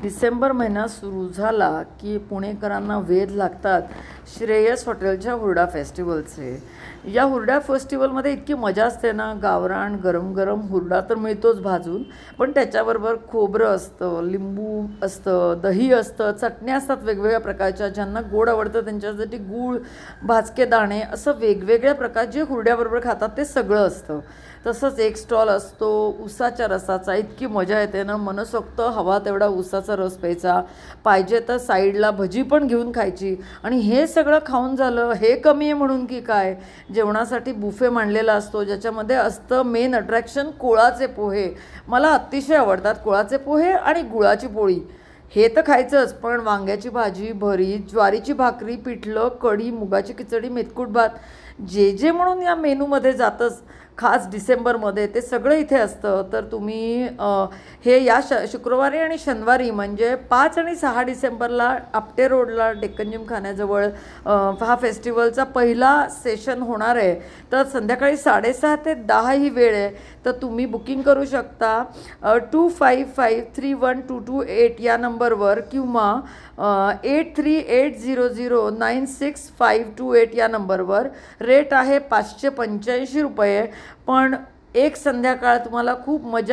डिसेंबर महिना सुरू झाला की पुणेकरांना वेध लागतात श्रेयस हॉटेलच्या हुरडा फेस्टिवलचे. या हुरडा फेस्टिवलमध्ये इतकी मजा असते ना, गावरान गरम गरम हुरडा तर मिळतोच भाजून, पण त्याच्याबरोबर खोबरं असतं, लिंबू असतं, दही असतं, चटण्या असतात वेगवेगळ्या प्रकारच्या. ज्यांना गोड आवडतं त्यांच्यासाठी गूळ, भाजके दाणे असं वेगवेगळ्या प्रकार जे हुरड्याबरोबर खातात ते सगळं असतं. तसंच एक स्टॉल असतो उसाच्या रसाचा. इतकी मजा येते ना, मनसोक्त हवा तेवढा उसाचा रस प्यायचा, पाहिजे तर साईडला भजी पण घेऊन खायची. आणि हे सगळं खाऊन झालं, हे कमी आहे म्हणून की काय, जेवणासाठी बुफे मांडलेला असतो ज्याच्यामध्ये असतं मेन अट्रॅक्शन कोळाचे पोहे. मला अतिशय आवडतात कोळाचे पोहे आणि गुळाची पोळी. हे तर खायचंच, पण वांग्याची भाजी, भरीत, ज्वारीची भाकरी, पिठलं, कढी, मुगाची खिचडी, मेथकूट भात, जे जे म्हणून या मेनूमध्ये जातंच खास डिसेंबरमध्ये, ते सगळं इथे असतं. तर तुम्ही हे या शुक्रवारी आणि शनिवारी म्हणजे 5 आणि 6 डिसेंबरला आपटे रोडला डेक्कन जिमखान्याजवळ हा फेस्टिवलचा पहिला सेशन होणार आहे. तर संध्याकाळी 6:30 ते 10 ही वेळ आहे. तर तुम्ही बुकिंग करू शकता 25531228 या नंबरवर किंवा 8380096528 या नंबरवर. रेट आहे 585 रुपये. पण एक संध्याकाळ तुम्हाला खूप मजा